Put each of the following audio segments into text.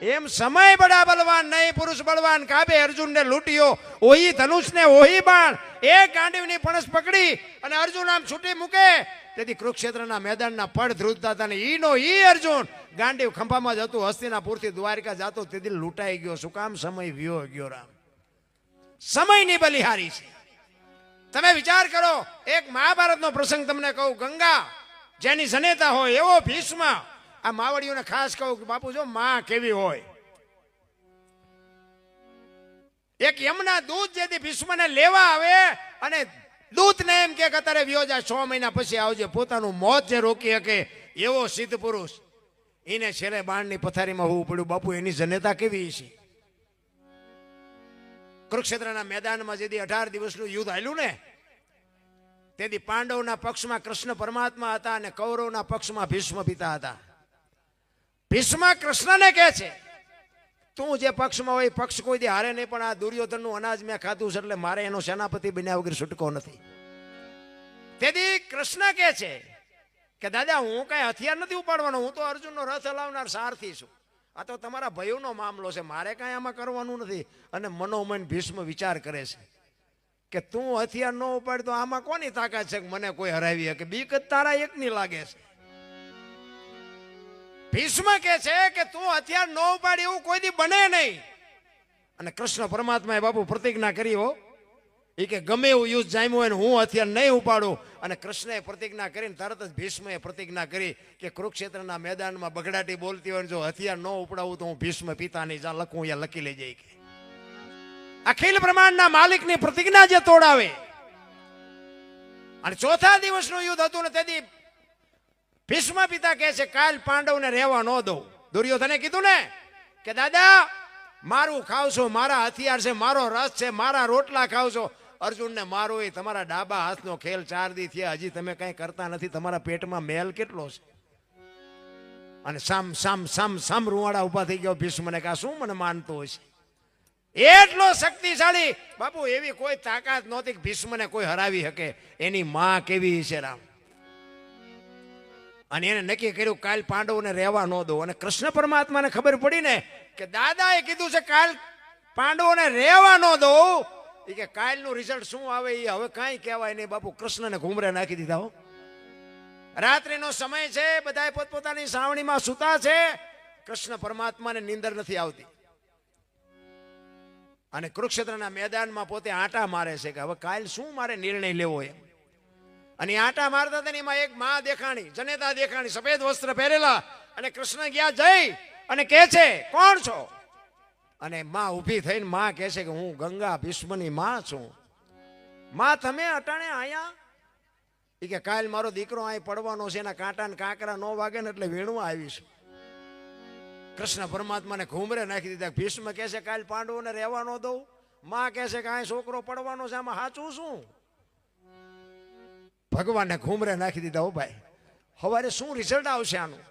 એમ સમય બડા બલવાન નહીં, પુરુષ બળવાન કાબે અર્જુનને લૂંટ્યો, ઓહી ધનુષને ઓહી બાણ, એક ગાંડીવની ફણસ પકડી અને અર્જુન આમ છૂટી મૂકે, તેથી કુરુક્ષેત્રના મેદાનના પડ ધ્રુજતા હતા ને ઈનો ઈ અર્જુન ગાંડીવ ખંભામાં જતું હસ્તિનાપુરથી દ્વારિકા જાતો, તેથી લૂંટાઈ ગયો. શું કામ? સમય વ્યો ગયો. રામ સમયની બલિહારી છે. તમે વિચાર કરો, એક મહાભારતનો પ્રસંગ તમને કહું. ગંગા જેની જનેતા હોય એવો ભીષ્મ, આ માવડીઓને ખાસ કહું કે બાપુ જો માં કેવી હોય. એક યમના દૂત જેથી ભીષ્મને લેવા આવે અને દૂતને એમ કે અત્યારે વ્યો જાય, 6 મહિના પછી આવજે, પોતાનું મોત જે રોકી શકે એવો સિદ્ધ પુરુષ, એને છેલ્લે બાણની પથારીમાં હોવું પડ્યું. બાપુ એની જનેતા કેવી છે? કુરુક્ષેત્રના મેદાનમાં જેથી 18 દિવસનું યુદ્ધ હાલ્યું ને, તેથી પાંડવના પક્ષમાં કૃષ્ણ પરમાત્મા હતા અને કૌરવના પક્ષમાં ભીષ્મ પિતા હતા. ભીષ્મ કૃષ્ણને કહે છે, તું જે પક્ષમાં હોય પક્ષ કોઈ દી હારે નહીં, પણ આ દુર્યોધનનું અનાજ મેં ખાધું છે એટલે મારે એનો સેનાપતિ બન્યા વગર છૂટકો નથી. તેથી કૃષ્ણ કહે છે કે દાદા હું કઈ હથિયાર નથી ઉપાડવાનો, હું તો અર્જુનનો રથ હલાવનાર સારથી છું. આ તો તમારા ભયોનો મામલો છે, મારે કાંઈ આમાં કરવાનું નથી. અને મનોમન ભીષ્મ વિચાર કરે છે કે તું હથિયાર ન ઉપાડ તો આમાં કોની તાકાત છે કે મને કોઈ હરાવી શકે? બીક જ તારા એકની લાગે છે. ભીષ્મ કહે છે કે તું હથિયાર ન ઉપાડ એવું કોઈ દી બને નહીં. અને કૃષ્ણ પરમાત્માએ બાપુ પ્રતિજ્ઞા કરી હો, એ કે ગમે એવું યુદ્ધ જામ્યું હોય ને હું હથિયાર નહીં ઉપાડું. અને કૃષ્ણએ પ્રતિજ્ઞા કરીને તરત જ ભીષ્મએ પ્રતિજ્ઞા કરી કે કુરુક્ષેત્રના મેદાનમાં બગડાટી બોલતી હોય જો હથિયાર ન ઉપડાવું તો હું ભીષ્મ પિતાની જા લખું યા લખી લઈ જાય. કે અખિલ બ્રહ્માંડના માલિકની પ્રતિજ્ઞા જે તોડાવે. અને ચોથા દિવસનું યુદ્ધ હતું ને, તેથી ભીષ્મ પિતા કહે છે કાલ પાંડવને રહેવા ન દઉં. દુર્યોધને કીધું ને કે દાદા મારું ખાવશો, મારા હથિયાર છે, મારો રસ છે, મારા રોટલા ખાવશો. અર્જુનને મારો એ તમારા ડાબા હાથનો ખેલ 4 દી થયા, હજી તમે કઈ કરતા નથી. તમારા પેટમાં મેલ કેટલો છે? અને સામ સામ સામ સામ રૂવાડા ઉભા થઈ ગયો. ભીષ્મને કહા શું મને માનતો હોય છે? એટલો શક્તિશાળી બાપુ, એવી કોઈ તાકાત નહોતી કે ભીષ્મને કોઈ હરાવી શકે. એની માં કેવી છે રામ. અને એને નક્કી કર્યું કાલ પાંડવોને રહેવા ન દો. અને કૃષ્ણ પરમાત્માને ખબર પડી ને કે દાદાએ કીધું છે કાલ પાંડવોને રહેવા ન દો, એ કે કાલનું રિઝલ્ટ શું આવે એ હવે કાંઈ કહેવાય નહીં. બાપુ કૃષ્ણને ઘૂમરે નાખી દીધા હો. રાત્રિનો સમય છે, બધાએ પોતપોતાની સાવણીમાં સૂતા છે. કૃષ્ણ પરમાત્માને નીંદર નથી આવતી અને કુરુક્ષેત્રના મેદાનમાં પોતે આંટા મારે છે કે હવે કાલ શું મારે નિર્ણય લેવો એમ. અને આંટા મારતા હતા ને એમાં એક માં દેખાણી, જનેતા દેખાણી, સફેદ વસ્ત્ર પહેરેલા. અને કૃષ્ણ ગયા જઈ અને કહે છે કોણ છો? અને માં ઊભી થઈને માં કહે છે કે હું ગંગા ભીષ્મની માં છું. માં તમે અટાણે આયા? એ કે કાલ મારો દીકરો અહીં પડવાનો છે, એના કાંટા ને કાંકરા ન વાગે ને એટલે વીણવા આવીશું. કૃષ્ણ પરમાત્માને ઘૂમરે નાખી દીધા. ભીષ્મ કહે છે કાલ પાંડવોને રહેવા ન દઉં. માં કહે છે કે અહીં છોકરો પડવાનો છે, આમાં સાચું શું? ભગવાનને ઘૂમરે નાખી દીધા. હો ભાઈ, સવારે શું રિઝલ્ટ આવશે આનું?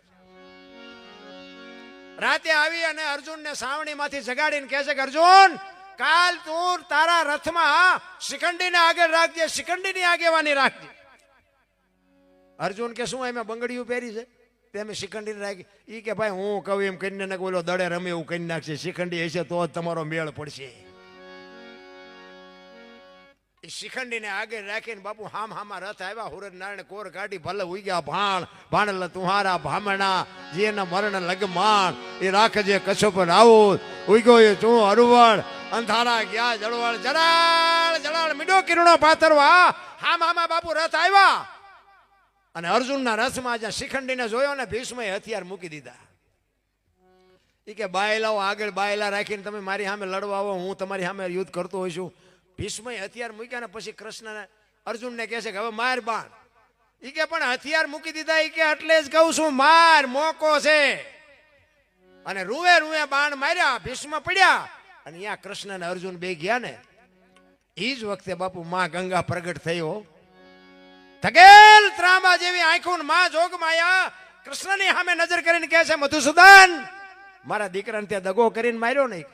રાતે આવી અને અર્જુનને સાવણીમાંથી જગાડીને કહે છે કે અર્જુન કાલ તું તારા રથમાં શિખંડીને આગળ રાખજે, શિખંડીની આગેવાની રાખજે. અર્જુન કે શું એમાં બંગડીઓ પહેરી છે તેમે શિખંડીને રાખી? ઈ કે ભાઈ હું કહું એમ કરીને બોલો દડે રમે એવું કરી નાખશે. શિખંડી હશે તો જ તમારો મેળ પડશે. શિખંડીને આગળ રાખીને બાપુ હામ હામા રથ આવ્યા. હુરજ નારાયણ કોર કાઢી ભલે ઉઈ ગયા ભાણ ભાણલ તુહારા ભામણા જેના મરણ લગમાણ એ રાખજે કશ્યપ રાઉત ઉગ્યો એ તું હરવળ અંધારા ગયા જળવળ જડાળ જડાળ મીડો કિરણો પાથરવા. હામ હામા બાપુ રથ આવ્યા અને અર્જુનના રથમાં જ્યાં શિખંડીને જોયો ને ભીષ્મએ હથિયાર મૂકી દીધા. એ કે બાયલાઓ આગળ બાયલા રાખીને તમે મારી સામે લડવા આવો, હું તમારી સામે યુદ્ધ કરતો હોઈશ. ભીષ્મએ હથિયાર મૂક્યા ને પછી કૃષ્ણને અર્જુનને કહે છે કે હવે માર બાણ. એ કે પણ હથિયાર મૂકી દીધા. એ કે એટલે જ કહું છું માર મોકો છે. અને રૂએ રૂએ બાણ માર્યા. ભીષ્મ પડ્યા અને અહીંયા કૃષ્ણ અને અર્જુન બે ગયા ને એ જ વખતે બાપુ માં ગંગા પ્રગટ થયો. ધગેલ ત્રાંબા જેવી આંખો માં જોગ માયા કૃષ્ણની સામે નજર કરીને કહે છે મધુસૂદન મારા દીકરાને ત્યાં દગો કરીને માર્યો નહીં.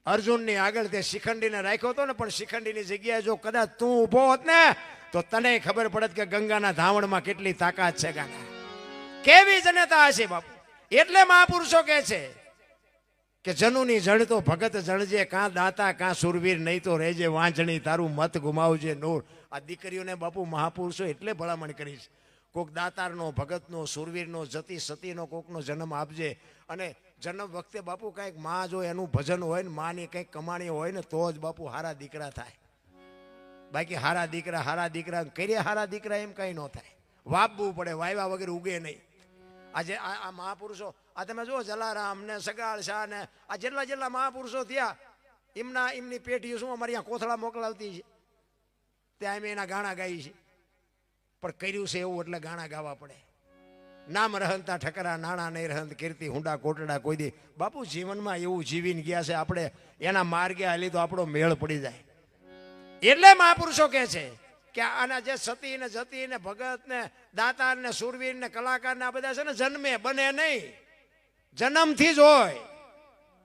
અર્જુનની આગળ તે શિખંડીને રાખ્યો હતો ને, પણ શિખંડીની જગ્યાએ જો કદાચ તું ઊભો હોત ને તો તને ખબર પડત કે ગંગાના ધાવણમાં કેટલી તાકાત છે. ગંગા કેવી જનતા હશે બાપુ. એટલે મહાપુરુષો કહે છે કે જનુની જણ તો ભગત જણજે, કાં દાતા કાં સુરવીર, નહીં તો રહેજે વાંચણી, તારું મત ગુમાવજે નૂર. આ દીકરીઓને બાપુ મહાપુરુષો એટલે ભલામણ કરીશ, કોક દાતારનો, ભગતનો, સુરવીરનો, જતી સતીનો કોકનો જન્મ આપજે. અને જન્મ વખતે બાપુ કંઈક માં જો એનું ભજન હોય ને, માની કંઈક કમાણી હોય ને, તો જ બાપુ હારા દીકરા થાય. બાકી હારા દીકરા કરીએ હારા દીકરા એમ કંઈ ન થાય. વાપવું પડે, વાયવા વગેરે ઉગે નહીં. આજે આ મહાપુરુષો, આ તમે જુઓ જલારામ ને સગાળ શાહ ને આ જેટલા મહાપુરુષો થયા, એમની પેઢીઓ શું અમારી અહીંયા કોથળા મોકલાવતી છે, ત્યાં અમે એના ગાણા ગાઈ છે. પણ કર્યું છે એવું એટલે ગાણા ગાવા પડે. નામ રહંતા ઠકરા, નાણા નહીં રહંત કીર્તિ, હુંડા કોટડા કોઈ દી. બાપુ જીવનમાં એવું જીવીને ગયા છે, આપણે એના માર્ગે હાલી તો આપણો મેળ પડી જાય. એટલે મહાપુરુષો કહે છે કે આના જે સતી ને જતી ને ભગત ને દાતાર ને સુરવીર ને કલાકાર ને આ બધા છે ને, જન્મે બને નહીં, જન્મથી જ હોય.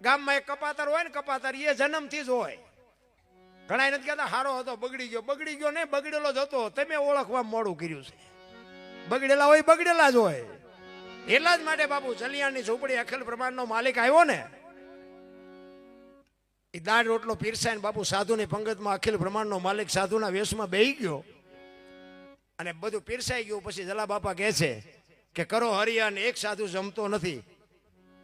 ગામમાં એક કપાતર હોય ને, કપાતર એ જન્મથી જ હોય. ઘણા નથી કહેતા હારો હતો બગડી ગયો નહીં, બગડેલો જ હતો, તમે ઓળખવા મોડું કર્યું છે. બગડેલા હોય બગડેલા જ હોય. એટલા જ માટે બાપુ જલિયાણની ઝૂંપડી અખિલ બ્રહ્માંડનો માલિક આવ્યો ને, એ દાળ રોટલો પીરસાય ને બાપુ સાધુની પંગતમાં અખિલ બ્રહ્માંડનો માલિક સાધુના વેશમાં બેહી ગયો અને બધું પીરસાઈ ગયું. પછી જલા બાપા કહે છે કે કરો હરિહર. એક સાધુ જમતો નથી.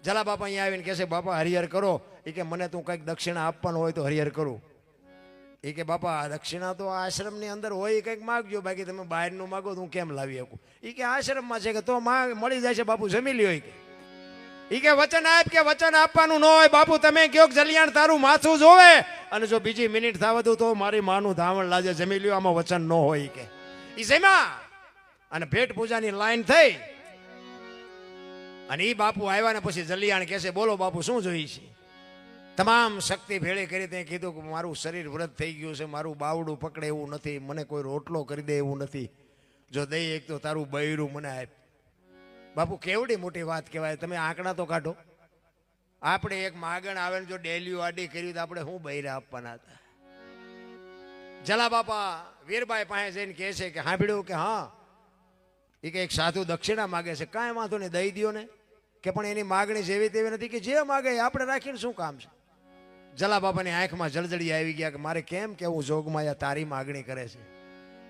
જલા બાપા અહીંયા આવીને કહે છે બાપા હરિહર કરો. એ કે મને તું કંઈક દક્ષિણા આપવાનું હોય તો હરિહર કરું. એ કે બાપા દક્ષિણા તો આશ્રમની અંદર હોય, કંઈક માગજો, બાકી તમે બહારનું માગો તો હું કેમ લાવી શકું. એ કે આશ્રમમાં છે કે તો મળી જાય છે બાપુ, જમી લ્યો. એ કે વચન આપ, કે વચન આપવાનું ન હોય બાપુ, તમે કયો જલિયાણ તારું માથું જોવે અને જો બીજી મિનિટ થવા દઉં તો મારી માનું ધાવણ લાજે, જમી લ્યો. આમાં વચન ન હોય કે એ જમ્યા અને ભેટ પૂજાની લાઈન થઈ અને એ બાપુ આવ્યા ને પછી જલિયાણ કહે છે બોલો બાપુ શું જોઈએ છે. તમામ શક્તિ ભેળી કરી તે કીધું કે મારું શરીર વ્રત થઈ ગયું છે, મારું બાવડું પકડે એવું નથી, મને કોઈ રોટલો કરી દે એવું નથી, જો દઈ એક તો તારું બૈરું મને આપ. બાપુ કેવડી મોટી વાત કહેવાય. તમે આંકડા તો કાઢો. આપણે એક માગણ આવે ને જો ડેલીઓ આડી કર્યું તો આપણે શું બૈરા આપવાના હતા. જલા બાપા વીરબાઈ પાસે જઈને કહે છે કે સાંભળ્યું કે હા, એ કે એક સાધુ દક્ષિણા માગે છે. કાંઈ વાંધો નહીં, દઈ દો ને. કે પણ એની માગણી જેવી તેવી નથી, કે જે માગે આપણે રાખીને શું કામ છે. જલા બાપાની આંખમાં જળજળી આવી ગયા કે મારે કેમ કેવું જોગમાં તારી માગણી કરે છે.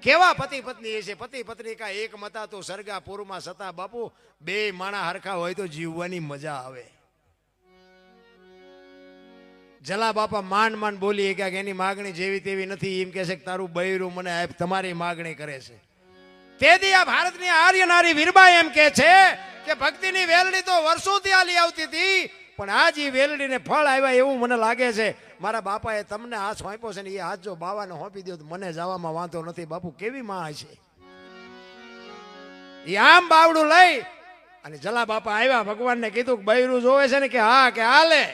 કેવા પતિ પત્ની છે. પતિ પત્ની કા એક મતા તો સરગા પૂરમાં સતા. બાપુ બે માણા હરખા હોય તો જીવવાની મજા આવે. જલા બાપા માંડ બોલી કે એની માગણી જેવી તેવી નથી, એમ કે છે કે તારું બૈરું મને આપ, તમારી માગણી કરે છે. તેથી આ ભારતની આર્ય નારી વીરબાઈ એમ કે છે કે ભક્તિની વેલડી તો વર્ષોથી આલી આવતી હતી, પણ આજ એ વેલડીને ફળ આવ્યા એવું મને લાગે છે. મારા બાપાએ તમને હાથ સોંપ્યો છે ને, એ હાથ જો બાવાને સોંપી દો તો મને જવામાં વાંધો નથી. બાપુ કેવી માં છે. એ આમ બાવડું લઈ અને જલા બાપા આવ્યા, ભગવાનને કીધું કે બૈરું જોવે છે ને, કે હા કે હાલે.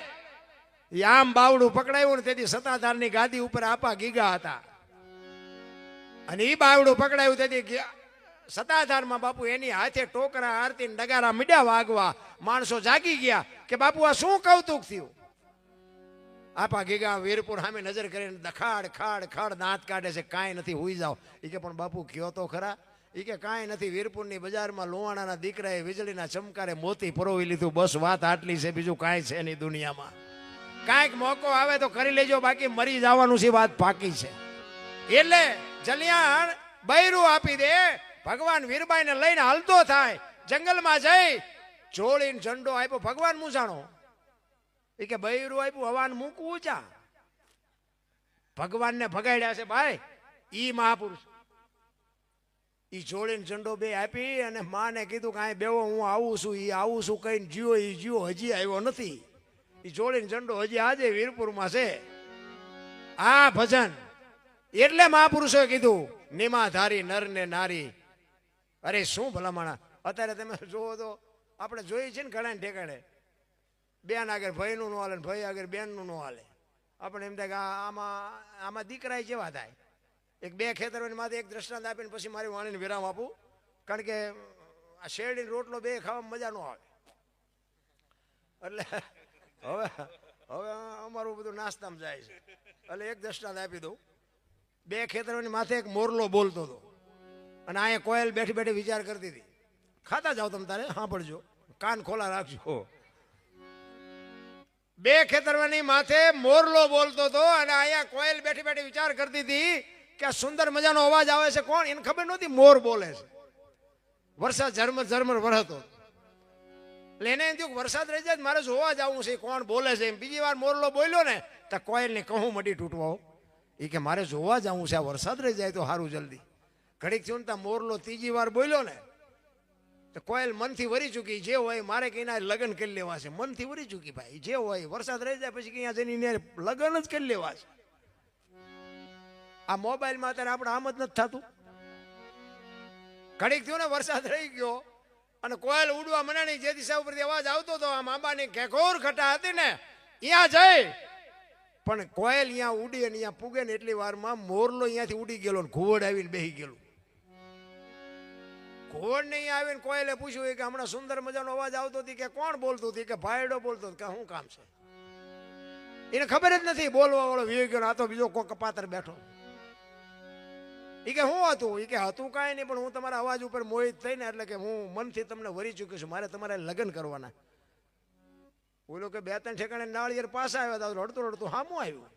એ આમ બાવડું પકડાયું ને તેથી સત્તાધારની ગાદી ઉપર આપા ગીગા હતા અને એ બાવડું પકડાયું તેથી સત્તાધારમાં બાપુ એની હાથે ટોકરા આરતી ડગારા મીડા વાગવા. માણસો જાગી ગયા કે બાપુ આ શું કૌતુક થયું. આપા ગીગા વીરપુર સામે નજર કરીને દખાડ ખાડ ખાડ દાંત કાઢે છે. કાંઈ નથી, હુઈ જાઓ. એ કે પણ બાપુ કયો તો ખરા. એ કે કાંઈ નથી, વીરપુરની બજારમાં લોહાણાના દીકરાએ વીજળીના ચમકારે મોતી પરોવી લીધું, બસ વાત આટલી છે, બીજું કાંઈ છે નહીં દુનિયામાં. કાંઈક મોકો આવે તો કરી લેજો, બાકી મરી જવાનું છે, વાત પાકી છે. એટલે જલિયાણ બૈરું આપી દે. ભગવાન વીરબાઈને લઈને હાલતો થાય, જંગલમાં જઈ જોડીને ઝંડો આપ્યો. ભગવાન મૂંઝાણો. એ કે બૈરું આપ્યું, હવાન મૂકવું ઊંચા. ભગવાનને ભગાડ્યા છે ભાઈ ઈ મહાપુરુષ. ઈ જોડીને ઝંડો બે આપી અને માને કીધું કે આ બેવો હું આવું છું. ઈ આવું છું કહીને જીવો, ઈ જીવો હજી આવ્યો નથી. ઈ જોડીને ઝંડો હજી આજે વીરપુરમાં છે. આ ભજન એટલે મહાપુરુષોએ કીધું નિમાધારી નર ને નારી. અરે શું ભલામણા. અત્યારે તમે જોવો તો આપણે જોઈએ છે ને ઘણા ઠેકાણે બેન આગળ ભાઈનું ન હાલે, ભાઈ આગળ બેનનું ન હાલે. આપણે એમ થાય કે આમાં દીકરા જેવા થાય. એક બે ખેતરોની માથે એક દ્રષ્ટાંત આપીને પછી મારી વાણીને વિરામ આપું, કારણ કે આ શેરડીનો રોટલો બે ખાવામાં મજા ન આવે. એટલે હવે અમારું બધું નાસ્તામાં જાય છે. એટલે એક દ્રષ્ટાંત આપી દઉં. બે ખેતરોની માથે એક મોરલો બોલતો હતો અને અહીંયા કોયલ બેઠી બેઠી વિચાર કરતી હતી. ખાતા જાઓ તમે તારે સાંભળજો. કાન ખોલા રાખજો. બે ખેતરની માથે મોરલો બોલતો હતો અને અહીંયા કોયલ બેઠી બેઠી વિચાર કરતી હતી કે આ સુંદર મજાનો અવાજ આવે છે કોણ, એને ખબર નહોતી મોર બોલે છે. વરસાદ ઝરમર ઝરમર વરસતો એટલે એને એમ થયું વરસાદ રહી જાય મારે જોવા જવું છે કોણ બોલે છે. એમ બીજી વાર મોરલો બોલ્યો ને તો કોયલને કહું મડી તૂટવા એ કે મારે જોવા જવું છે, આ વરસાદ રહી જાય તો સારું જલ્દી. ઘડીક થયું ને ત્યાં મોરલો ત્રીજી વાર બોલ્યો ને તો કોયલ મનથી વરી ચૂકી, જે હોય મારે કઈ ના લગ્ન કરી લેવા છે, મનથી વરી ચૂકી ભાઈ, જે હોય વરસાદ રહી જાય પછી કઈ જઈને લગ્ન જ કરી લેવા છે. આ મોબાઈલમાં અત્યારે આપણે આમ જ નથી થતું. ઘડીક થયું ને વરસાદ રહી ગયો અને કોયલ ઉડવા મનાણી, જે દિશા ઉપરથી અવાજ આવતો હતો આમ આંબાની ઘેઘોર ઘટા હતી ને અહીંયા જઈ, પણ કોયલ અહીંયા ઉડી અને અહીંયા પૂગે ને એટલી વારમાં મોરલો અહીંયાથી ઉડી ગયેલો ને ઘોડ આવીને બેસી ગયેલું. ઘોડ ને અહીંયા આવીને કોયલે પૂછ્યું કે હમણાં સુંદર મજાનો અવાજ આવતો હતી કે કોણ બોલતું હતી, કે ભાઈડો બોલતો કે શું કામ છે. એને ખબર જ નથી, બોલવા વાળો વી ગયો, આ તો બીજો કોઈ કપાતર બેઠો. એ કે શું હતું, એ કે હતું કાંઈ નહીં, પણ હું તમારા અવાજ ઉપર મોહિત થઈને એટલે કે હું મનથી તમને વરી ચૂક્યો છું, મારે તમારે લગ્ન કરવાના. બોલો કે બે ત્રણ ઠેકાણે નાળિયેર પાસે આવ્યા હતા, રડતો રડતો હામું આવ્યું.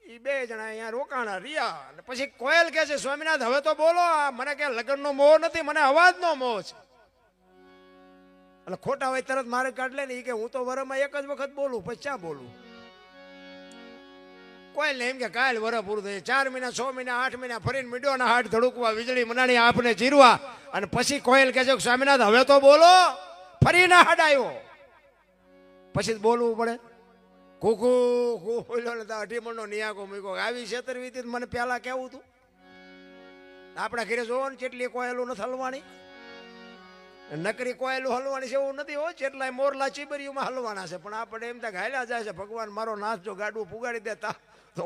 એ બે જણા અહીંયા રોકાણા રહ્યા અને પછી કોયલ કહે છે સ્વામિનાથ હવે તો બોલો, મને કે લગ્નનો મોહ નથી, મને અવાજનો મોહ છે. એટલે ખોટા હોય તરત મારે કાઢ લે ને, એ કે હું તો વરમાં એક જ વખત બોલું પછી ક્યાં બોલું. કોયલ એમ કે કાલ વર પૂરું થઈ 4 મહિના 6 મહિના 8 મહિના ફરીને મીડોના હાથ ધડકવા, વીજળી મનાણી આપને ચીરવા અને પછી કોયલ કહે છે સ્વામિનાથ હવે તો બોલો, ફરીને હાડ આવ્યો. પછી જ બોલવું પડે. કુકુ બોલ્યો ને અઢીમણનો નિયાકો મૂક્યો. આવી છેતરવીતી મને પહેલા કેવું હતું. આપણા ઘરે જોવો ને કેટલી કોયલું નથી હલવાની, નકરી કોયલું હલવાની છે એવું નથી હોય, કેટલાય મોરલા ચીબરીઓમાં હલવાના છે, પણ આપણે એમ ત્યાં હાલ્યા જાય છે ભગવાન મારો નાથ જો ગાડું પુગાડી દેતા તો